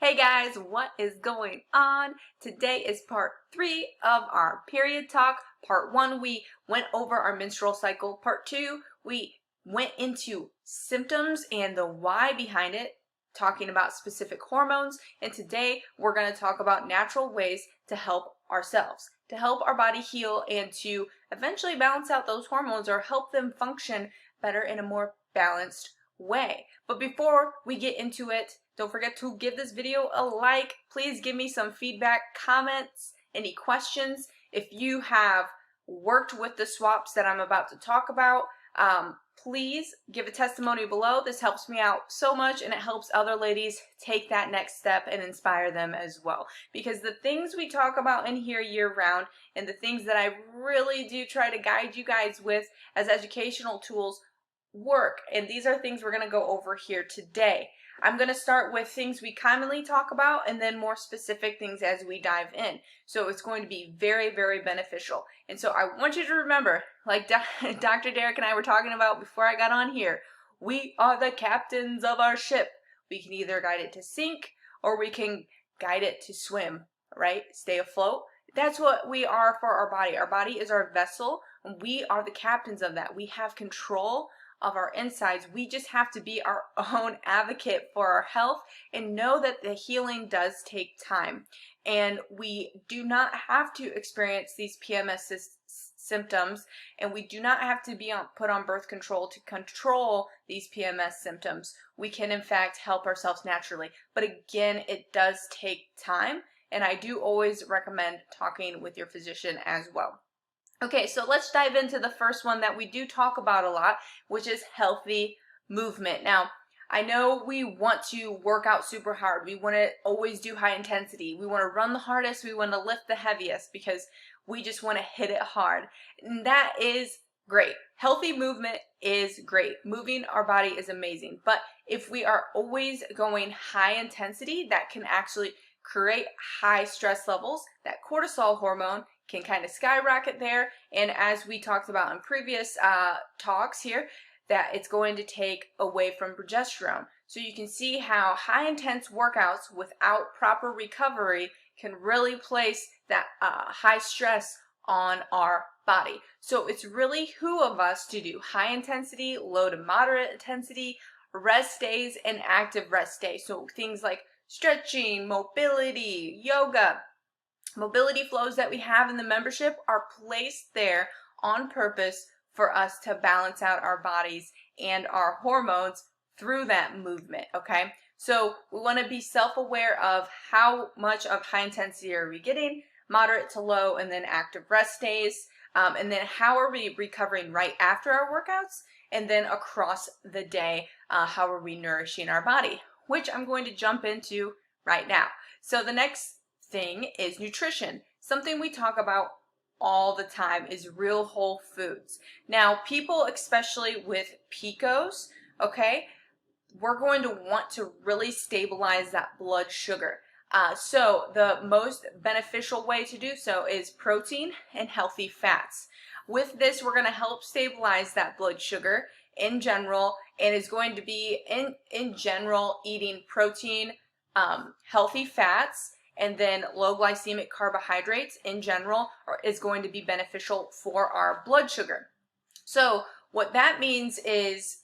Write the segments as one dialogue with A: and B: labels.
A: Hey guys, what is going on? Today is part 3 of our period talk. Part 1, we went over our menstrual cycle. Part 2, we went into symptoms and the why behind it, talking about specific hormones. And today we're going to talk about natural ways to help ourselves, to help our body heal and to eventually balance out those hormones or help them function better in a more balanced way. But before we get into it, don't forget to give this video a like. Please give me some feedback, comments, any questions. If you have worked with the swaps that I'm about to talk about, please give a testimony below. This helps me out so much, and it helps other ladies take that next step and inspire them as well. Because the things we talk about in here year round and the things that I really do try to guide you guys with as educational tools work, and these are things we're going to go over here today. I'm going to start with things we commonly talk about and then more specific things as we dive in. So it's going to be very, very beneficial. And so I want you to remember, like Dr. Derek and I were talking about before I got on here, we are the captains of our ship. We can either guide it to sink or we can guide it to swim, right? Stay afloat. That's what we are for our body. Our body is our vessel, and we are the captains of that. We have control of our insides. We just have to be our own advocate for our health and know that the healing does take time. And we do not have to experience these PMS symptoms, and we do not have to be put on birth control to control these PMS symptoms. We can in fact help ourselves naturally. But again, it does take time, and I do always recommend talking with your physician as well. Okay, so let's dive into the first one that we do talk about a lot, which is healthy movement. Now, I know we want to work out super hard. We want to always do high intensity. We want to run the hardest. We want to lift the heaviest because we just want to hit it hard. And that is great. Healthy movement is great. Moving our body is amazing. But if we are always going high intensity, that can actually create high stress levels. That cortisol hormone can kind of skyrocket there, and as we talked about in previous talks here, that it's going to take away from progesterone. So you can see how high intense workouts without proper recovery can really place that high stress on our body. So it's really who of us to do high intensity, low to moderate intensity, rest days, and active rest days. So things like stretching, mobility, yoga. Mobility flows that we have in the membership are placed there on purpose for us to balance out our bodies and our hormones through that movement, okay? So we want to be self-aware of how much of high intensity are we getting, moderate to low, and then active rest days, and then how are we recovering right after our workouts, and then across the day, how are we nourishing our body, which I'm going to jump into right now. So the next thing is nutrition. Something we talk about all the time is real whole foods. Now, people, especially with PCOS, okay, we're going to want to really stabilize that blood sugar. So the most beneficial way to do so is protein and healthy fats. With this, we're going to help stabilize that blood sugar in general, and is going to be in general eating protein, healthy fats, and then low glycemic carbohydrates in general is going to be beneficial for our blood sugar. So what that means is,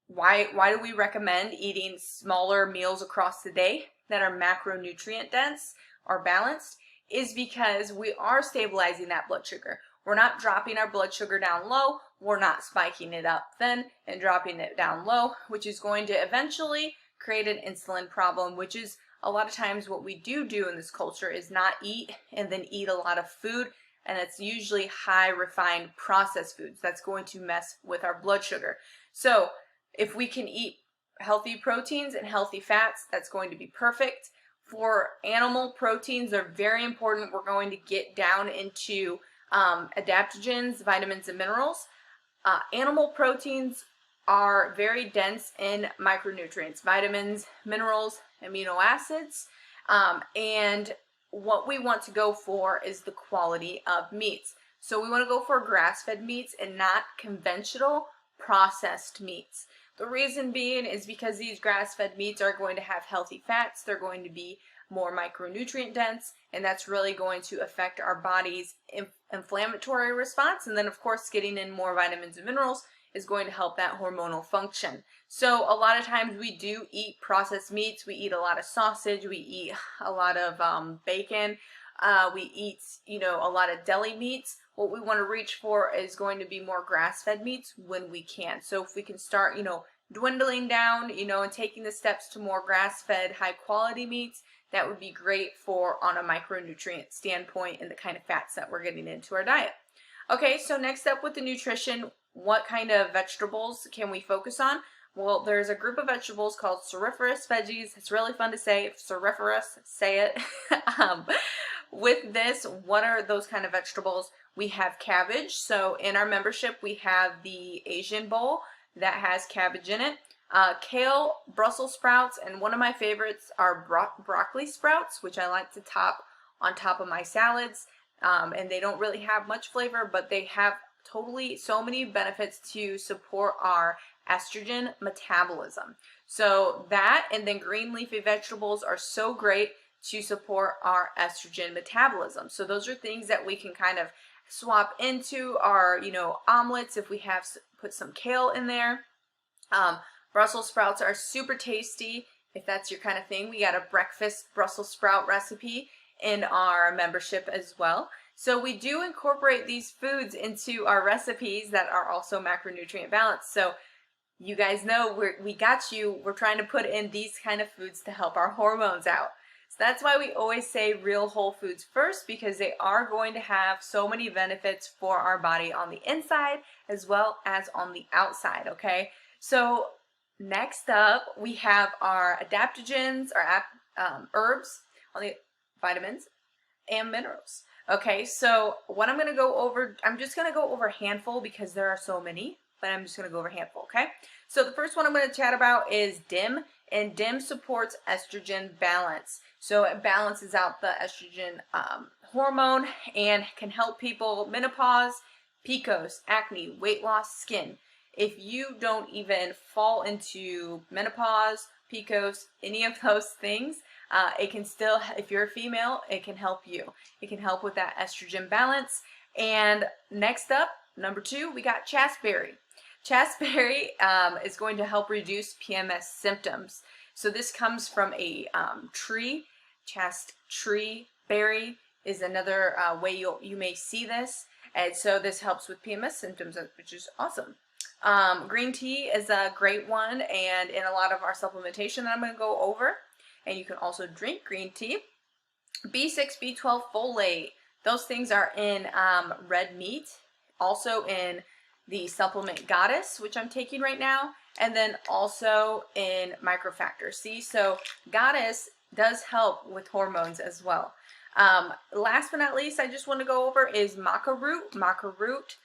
A: why do we recommend eating smaller meals across the day that are macronutrient dense or balanced? Is because we are stabilizing that blood sugar. We're not dropping our blood sugar down low. We're not spiking it up then and dropping it down low, which is going to eventually create an insulin problem, which is a lot of times what we do in this culture is not eat and then eat a lot of food, and it's usually high refined processed foods that's going to mess with our blood sugar. So if we can eat healthy proteins and healthy fats, that's going to be perfect. For animal proteins, they're very important. We're going to get down into adaptogens, vitamins, and minerals. Animal proteins are very dense in micronutrients, vitamins, minerals, amino acids, and what we want to go for is the quality of meats. So we want to go for grass-fed meats and not conventional processed meats. The reason being is because these grass-fed meats are going to have healthy fats, they're going to be more micronutrient dense, and that's really going to affect our body's inflammatory response. And then of course getting in more vitamins and minerals is going to help that hormonal function. So a lot of times we do eat processed meats, we eat a lot of sausage, we eat a lot of bacon, we eat, you know, a lot of deli meats. What we want to reach for is going to be more grass-fed meats when we can. So if we can start, you know, dwindling down, you know, and taking the steps to more grass-fed, high-quality meats, that would be great for on a micronutrient standpoint and the kind of fats that we're getting into our diet. Okay, so next up with the nutrition, what kind of vegetables can we focus on? Well, there's a group of vegetables called cruciferous veggies. It's really fun to say. Cruciferous, say it. With this, what are those kind of vegetables? We have cabbage. So in our membership, we have the Asian bowl that has cabbage in it. Kale, Brussels sprouts, and one of my favorites are broccoli sprouts, which I like to top on top of my salads. And they don't really have much flavor, but they have totally so many benefits to support our estrogen metabolism. So that, and then green leafy vegetables are so great to support our estrogen metabolism. So those are things that we can kind of swap into our, you know, omelets if we have put some kale in there. Brussels sprouts are super tasty if that's your kind of thing. We got a breakfast Brussels sprout recipe in our membership as well. So we do incorporate these foods into our recipes that are also macronutrient balanced. So you guys know we got you. We're trying to put in these kind of foods to help our hormones out. So that's why we always say real whole foods first, because they are going to have so many benefits for our body on the inside as well as on the outside, okay? So next up, we have our adaptogens, our herbs, on the vitamins and minerals. Okay, so what I'm going to go over, I'm just going to go over a handful because there are so many, but I'm just going to go over a handful, okay? So the first one I'm going to chat about is DIM, and DIM supports estrogen balance. So it balances out the estrogen hormone and can help people menopause, PCOS, acne, weight loss, skin. If you don't even fall into menopause, PCOS, any of those things, it can still, if you're a female, it can help you. It can help with that estrogen balance. And next up, number 2, we got chasteberry. Chasteberry is going to help reduce PMS symptoms. So this comes from a tree. Chaste tree berry is another way you may see this. And so this helps with PMS symptoms, which is awesome. Green tea is a great one, and in a lot of our supplementation that I'm going to go over. And you can also drink green tea. B6, B12, folate, those things are in red meat, also in the supplement Goddess, which I'm taking right now, and then also in microfactor C. So Goddess does help with hormones as well. Last but not least, I just want to go over is maca root. Maca root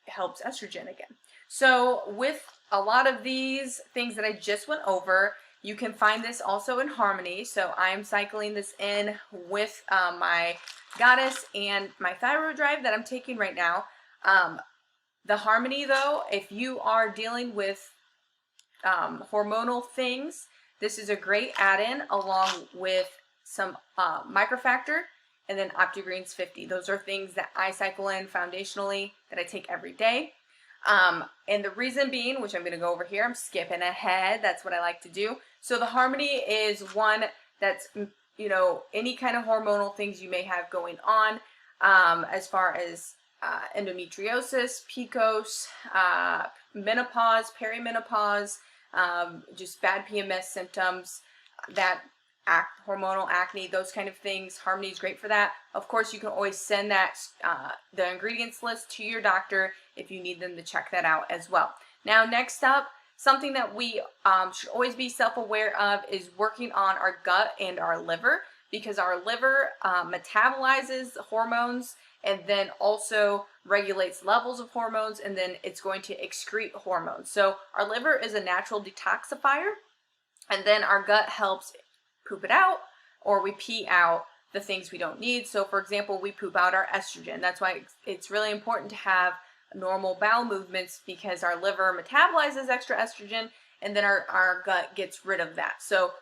A: helps estrogen again. So with a lot of these things that I just went over, you can find this also in Harmony. So I'm cycling this in with my Goddess and my Thyroid Drive that I'm taking right now. The Harmony, though, if you are dealing with hormonal things, this is a great add-in along with some microfactor and then OptiGreens 50. Those are things that I cycle in foundationally that I take every day. And the reason being, which I'm going to go over here, I'm skipping ahead. That's what I like to do. So the Harmony is one that's, you know, any kind of hormonal things you may have going on, as far as endometriosis, PCOS, menopause, perimenopause, just bad PMS symptoms, that hormonal acne, those kind of things. Harmony is great for that. Of course, you can always send that the ingredients list to your doctor if you need them to check that out as well. Now, next up, something that we should always be self-aware of is working on our gut and our liver, because our liver metabolizes hormones and then also regulates levels of hormones, and then it's going to excrete hormones. So our liver is a natural detoxifier, and then our gut helps poop it out, or we pee out the things we don't need. So for example, we poop out our estrogen. That's why it's really important to have normal bowel movements because our liver metabolizes extra estrogen and then our gut gets rid of that. So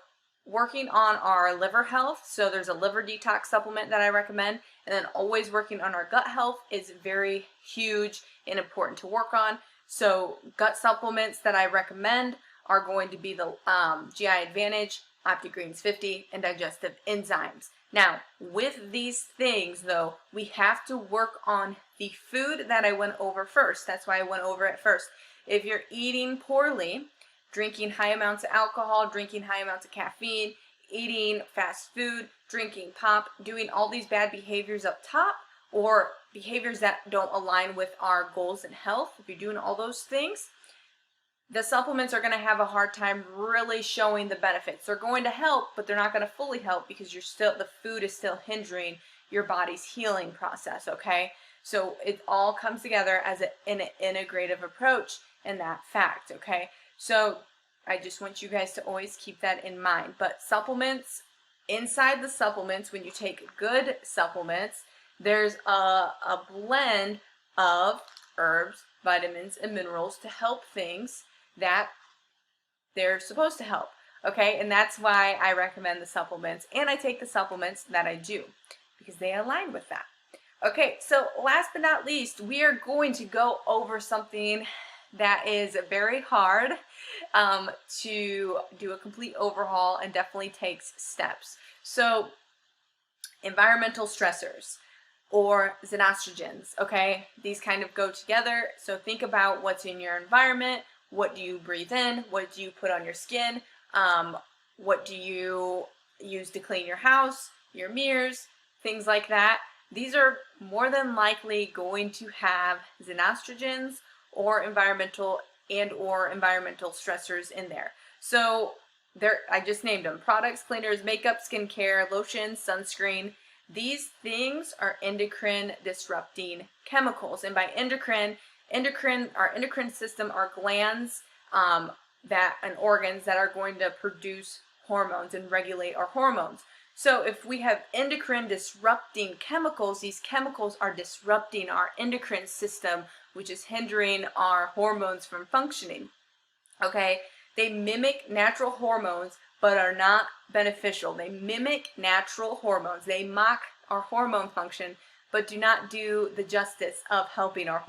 A: working on our liver health, so there's a liver detox supplement that I recommend, and then always working on our gut health is very huge and important to work on. So gut supplements that I recommend are going to be the GI Advantage, OptiGreens 50, and digestive enzymes. Now, with these things though, we have to work on the food that I went over first. That's why I went over it first. If you're eating poorly, drinking high amounts of alcohol, drinking high amounts of caffeine, eating fast food, drinking pop, doing all these bad behaviors up top, or behaviors that don't align with our goals and health, if you're doing all those things, the supplements are going to have a hard time really showing the benefits. They're going to help, but they're not going to fully help because the food is still hindering your body's healing process, okay? So it all comes together as an integrative approach in that fact, okay? So I just want you guys to always keep that in mind. But supplements, inside the supplements, when you take good supplements, there's a blend of herbs, vitamins, and minerals to help things that they're supposed to help, okay? And that's why I recommend the supplements, and I take the supplements that I do because they align with that. Okay, so last but not least, we are going to go over something that is very hard to do a complete overhaul and definitely takes steps. So environmental stressors or xenostrogens, okay? These kind of go together. So think about what's in your environment. What do you breathe in? What do you put on your skin? What do you use to clean your house, your mirrors, things like that? These are more than likely going to have xenostrogens or environmental stressors in there. So I just named them: products, cleaners, makeup, skincare, lotion, sunscreen. These things are endocrine disrupting chemicals. And by our endocrine system are glands and organs that are going to produce hormones and regulate our hormones. So if we have endocrine disrupting chemicals, these chemicals are disrupting our endocrine system, which is hindering our hormones from functioning. Okay? They mimic natural hormones, but are not beneficial. They mimic natural hormones. They mock our hormone function, but do not do the justice of helping our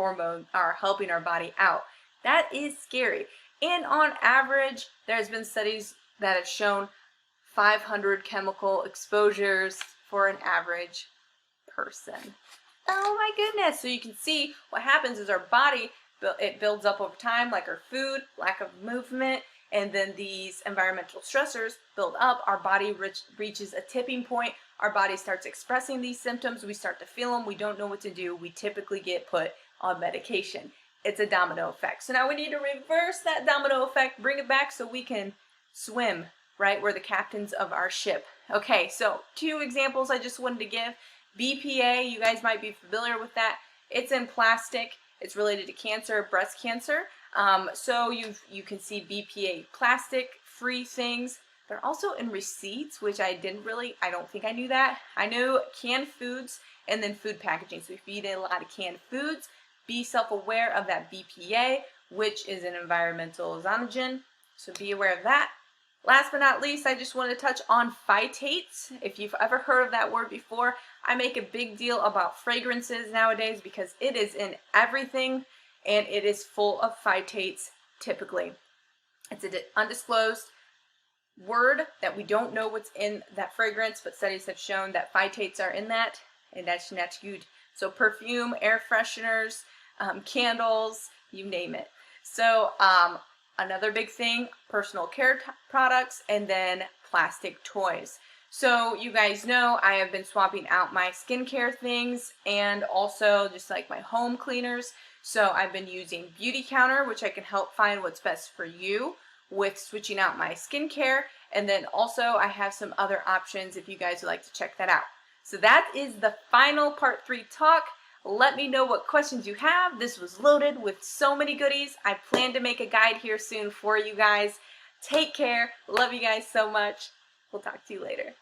A: helping our body out. That is scary. And on average, there's been studies that have shown 500 chemical exposures for an average person. Oh my goodness. So you can see what happens is our body, it builds up over time, like our food, lack of movement, and then these environmental stressors build up. Our body reaches a tipping point. Our body starts expressing these symptoms. We start to feel them. We don't know what to do. We typically get put on medication. It's a domino effect. So now we need to reverse that domino effect, bring it back so we can swim, right? We're the captains of our ship. Okay, so 2 examples I just wanted to give. BPA, you guys might be familiar with that. It's in plastic. It's related to cancer, breast cancer. So you can see BPA plastic-free things. They're also in receipts, which I don't think I knew that. I know canned foods and then food packaging. So if you eat a lot of canned foods, be self-aware of that BPA, which is an environmental xenogen. So be aware of that. Last but not least, I just want to touch on phytates. If you've ever heard of that word before, I make a big deal about fragrances nowadays because it is in everything and it is full of phytates typically. It's an undisclosed word that we don't know what's in that fragrance, but studies have shown that phytates are in that, and that's good. So perfume, air fresheners, candles, you name it. So another big thing, personal care products, and then plastic toys. So you guys know I have been swapping out my skincare things and also just like my home cleaners. So I've been using Beauty Counter, which I can help find what's best for you with switching out my skincare. And then also I have some other options if you guys would like to check that out. So that is the final part 3 talk. Let me know what questions you have. This was loaded with so many goodies. I plan to make a guide here soon for you guys. Take care. Love you guys so much. We'll talk to you later.